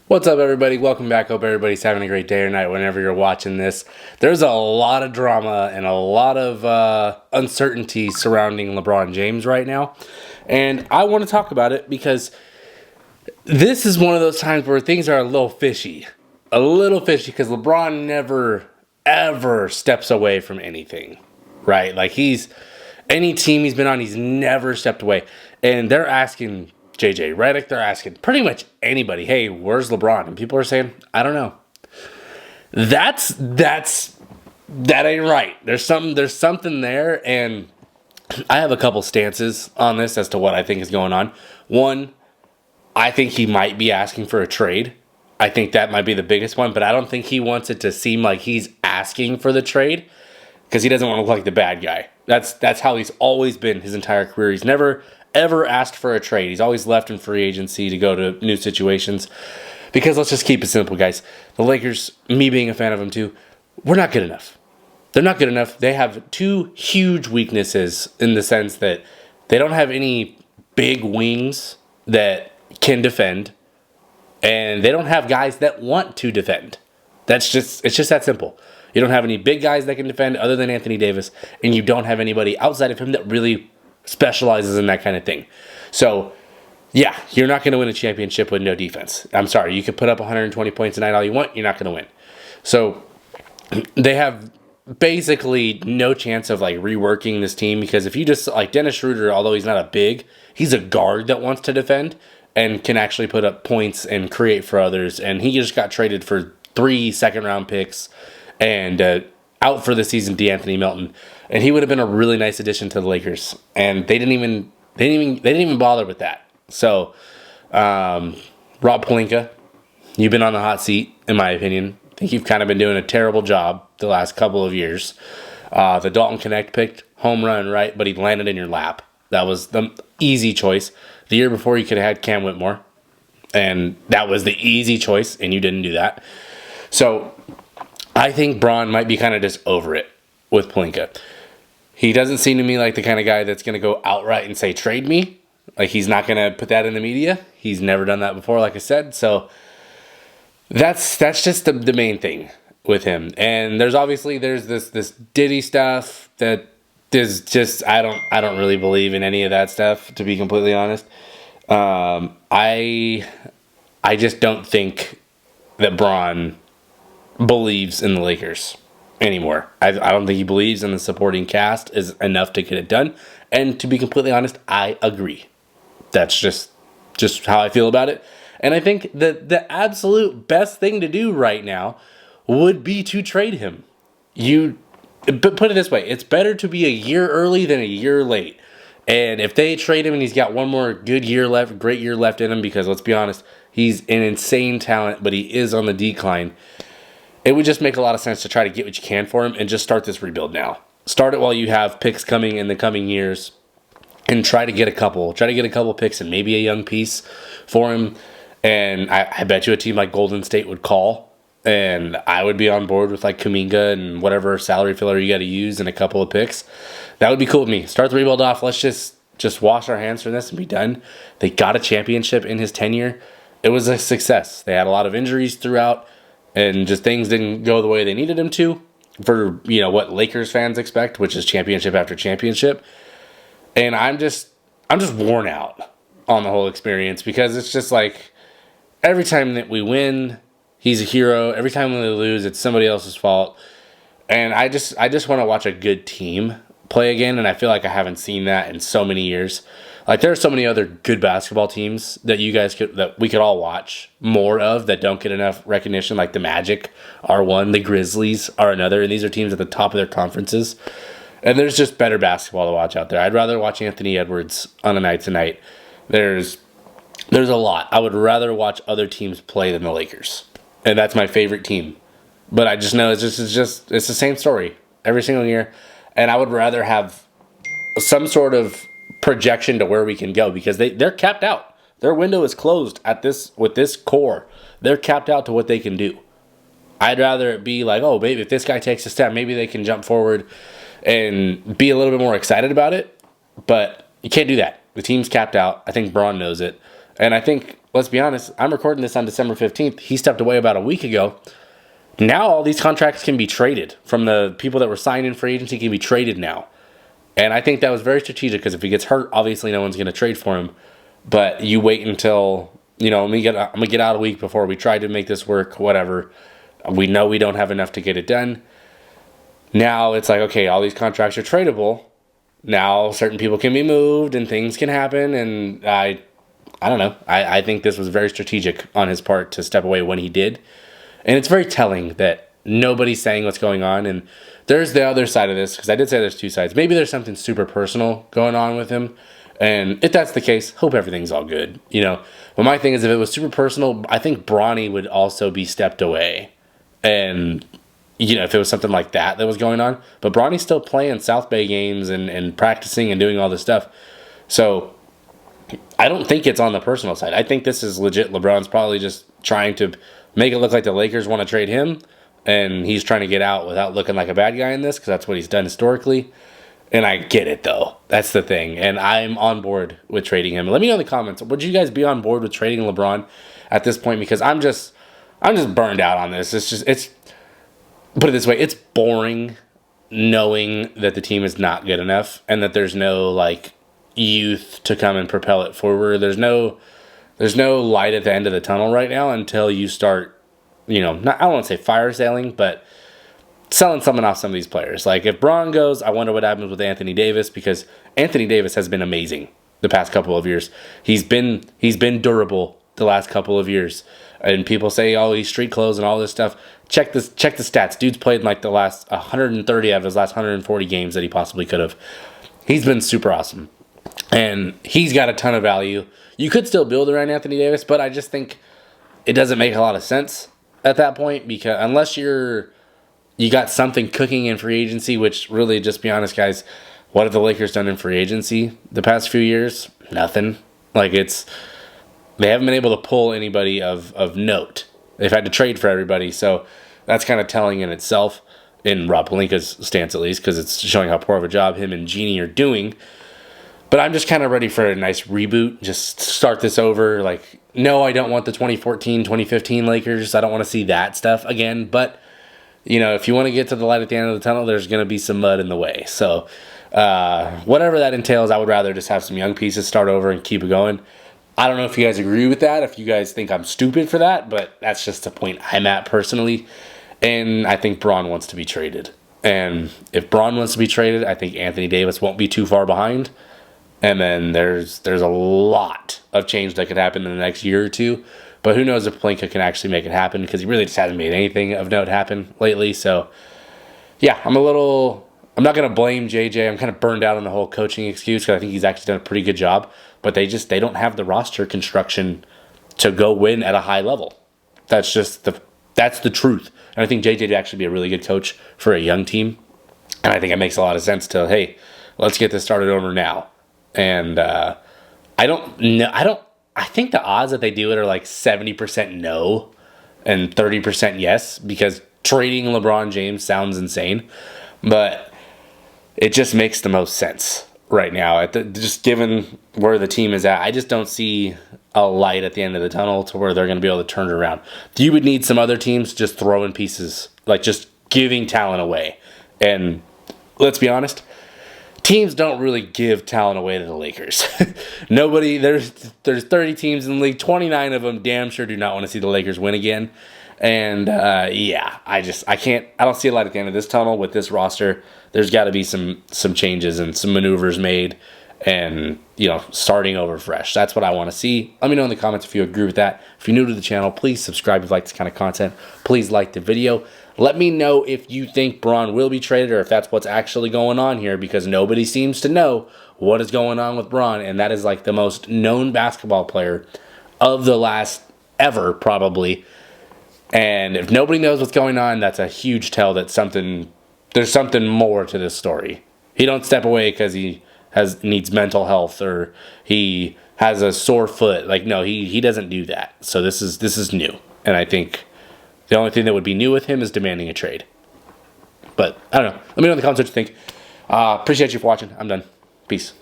What's up, everybody? Welcome back. Hope everybody's having a great day or night whenever you're watching this. There's a lot of drama and a lot of uncertainty surrounding LeBron James right now. And I want to talk about it because this is one of those times where things are a little fishy. A little fishy because LeBron never, ever steps away from anything, right? Like any team he's been on, he's never stepped away. And they're asking JJ Redick, they're asking pretty much anybody, hey, where's LeBron? And people are saying, I don't know. That ain't right. There's something there, and I have a couple stances on this as to what I think is going on. One, I think he might be asking for a trade. I think that might be the biggest one, but I don't think he wants it to seem like he's asking for the trade because he doesn't want to look like the bad guy. That's how he's always been his entire career. He's never ever asked for a trade. He's always left in free agency to go to new situations. Because let's just keep it simple, guys. The Lakers, me being a fan of them too, we're not good enough. They're not good enough. They have two huge weaknesses in the sense that they don't have any big wings that can defend, and they don't have guys that want to defend. It's just that simple. You don't have any big guys that can defend other than Anthony Davis, and you don't have anybody outside of him that really specializes in that kind of thing. So, yeah, you're not going to win a championship with no defense. I'm sorry. You could put up 120 points a night all you want. You're not going to win. So, they have basically no chance of reworking this team because if you just Dennis Schroeder, although he's not a big, he's a guard that wants to defend and can actually put up points and create for others. And he just got traded for 3 second-round picks and out for the season, DeAnthony Melton, and he would have been a really nice addition to the Lakers. And they didn't even bother with that. So, Rob Pelinka, you've been on the hot seat, in my opinion. I think you've kind of been doing a terrible job the last couple of years. The Dalton Connect picked home run, right? But he landed in your lap. That was the easy choice. The year before, you could have had Cam Whitmore, and that was the easy choice, and you didn't do that. So, I think Bron might be kind of just over it with Pelinka. He doesn't seem to me like the kind of guy that's going to go outright and say, trade me. He's not going to put that in the media. He's never done that before, like I said. So that's just the main thing with him. And there's this Diddy stuff that is just, I don't really believe in any of that stuff, to be completely honest. I just don't think that Bron believes in the Lakers anymore. I don't think he believes in the supporting cast is enough to get it done. And to be completely honest, I agree. That's just how I feel about it. And I think that the absolute best thing to do right now would be to trade him. But put it this way, it's better to be a year early than a year late. And if they trade him and he's got one more great year left in him, because let's be honest, he's an insane talent, but he is on the decline. It would just make a lot of sense to try to get what you can for him and just start this rebuild now. Start it while you have picks coming in the coming years and try to get a couple picks and maybe a young piece for him. And I bet you a team like Golden State would call, and I would be on board with Kuminga and whatever salary filler you got to use and a couple of picks. That would be cool with me. Start the rebuild off. Let's just wash our hands from this and be done. They got a championship in his tenure. It was a success. They had a lot of injuries throughout, and just things didn't go the way they needed them to for, what Lakers fans expect, which is championship after championship. And I'm just worn out on the whole experience because it's just every time that we win, he's a hero. Every time we lose, it's somebody else's fault. And I just want to watch a good team play again, and I feel like I haven't seen that in so many years. There are so many other good basketball teams that we could all watch more of that don't get enough recognition, like the Magic are one, the Grizzlies are another, and these are teams at the top of their conferences. And there's just better basketball to watch out there. I'd rather watch Anthony Edwards on a night tonight. There's a lot. I would rather watch other teams play than the Lakers, and that's my favorite team. But I just know it's the same story every single year, and I would rather have some sort of projection to where we can go because they're capped out. Their window is closed with this core. They're capped out to what they can do. I'd rather it be oh, baby, if this guy takes a step, maybe they can jump forward and be a little bit more excited about it. But you can't do that. The team's capped out. I think Braun knows it. And I think let's be honest, I'm recording this on December 15th. He stepped away about a week ago. Now all these contracts can be traded. From the people that were signed in free agency can be traded now. And I think that was very strategic because if he gets hurt, obviously no one's going to trade for him. But you wait until, I'm going to get out a week before we try to make this work, whatever. We know we don't have enough to get it done. Now it's like, okay, all these contracts are tradable. Now certain people can be moved and things can happen. And I don't know. I think this was very strategic on his part to step away when he did. And it's very telling that nobody's saying what's going on. And there's the other side of this, because I did say there's two sides. Maybe there's something super personal going on with him. And if that's the case, hope everything's all good. But my thing is, if it was super personal, I think Bronny would also be stepped away. And, if it was something like that was going on. But Bronny's still playing South Bay games and practicing and doing all this stuff. So I don't think it's on the personal side. I think this is legit. LeBron's probably just trying to make it look like the Lakers want to trade him, and he's trying to get out without looking like a bad guy in this, because that's what he's done historically. And I get it, though. That's the thing. And I'm on board with trading him. Let me know in the comments, would you guys be on board with trading LeBron at this point? Because I'm just burned out on this. It's put it this way, it's boring knowing that the team is not good enough and that there's no youth to come and propel it forward. There's no light at the end of the tunnel right now until you start, I don't want to say fire sailing, but selling someone off some of these players. Like if Braun goes, I wonder what happens with Anthony Davis, because Anthony Davis has been amazing the past couple of years. He's been durable the last couple of years. And people say, oh, he's street clothes and all this stuff. Check the stats. Dude's played in the last 130 out of his last 140 games that he possibly could have. He's been super awesome. And he's got a ton of value. You could still build around Anthony Davis, but I just think it doesn't make a lot of sense at that point, because unless you got something cooking in free agency, which really, just be honest, guys, what have the Lakers done in free agency the past few years? Nothing. They haven't been able to pull anybody of note. They've had to trade for everybody, so that's kind of telling in itself, in Rob Pelinka's stance at least, because it's showing how poor of a job him and Jeannie are doing. But I'm just kind of ready for a nice reboot. Just start this over. No, I don't want the 2014, 2015 Lakers. I don't want to see that stuff again. But, if you want to get to the light at the end of the tunnel, there's going to be some mud in the way. So, whatever that entails, I would rather just have some young pieces start over and keep it going. I don't know if you guys agree with that, if you guys think I'm stupid for that, but that's just the point I'm at personally. And I think Braun wants to be traded. And if Braun wants to be traded, I think Anthony Davis won't be too far behind. And then there's a lot of change that could happen in the next year or two. But who knows if Pelinka can actually make it happen, because he really just hasn't made anything of note happen lately. So, yeah, I'm not going to blame JJ. I'm kind of burned out on the whole coaching excuse, because I think he's actually done a pretty good job. But they don't have the roster construction to go win at a high level. That's the truth. And I think JJ would actually be a really good coach for a young team. And I think it makes a lot of sense to, hey, let's get this started over now. And I think the odds that they do it are 70% no and 30% yes, because trading LeBron James sounds insane. But it just makes the most sense right now. Just given where the team is at, I just don't see a light at the end of the tunnel to where they're going to be able to turn it around. You would need some other teams just throwing pieces, just giving talent away. And let's be honest, teams don't really give talent away to the Lakers. There's 30 teams in the league. 29 of them damn sure do not want to see the Lakers win again. And I don't see a light at the end of this tunnel with this roster. There's got to be some changes and some maneuvers made, and starting over fresh. That's what I want to see. Let me know in the comments if you agree with that. If you're new to the channel, please subscribe if you like this kind of content. Please like the video. Let me know if you think Braun will be traded, or if that's what's actually going on here, because nobody seems to know what is going on with Braun, and that is the most known basketball player of the last ever, probably. And if nobody knows what's going on, that's a huge tell that there's something more to this story. He don't step away because he needs mental health or he has a sore foot. No, he doesn't do that. So this is new. And I think the only thing that would be new with him is demanding a trade. But I don't know. Let me know in the comments what you think. Appreciate you for watching. I'm done. Peace.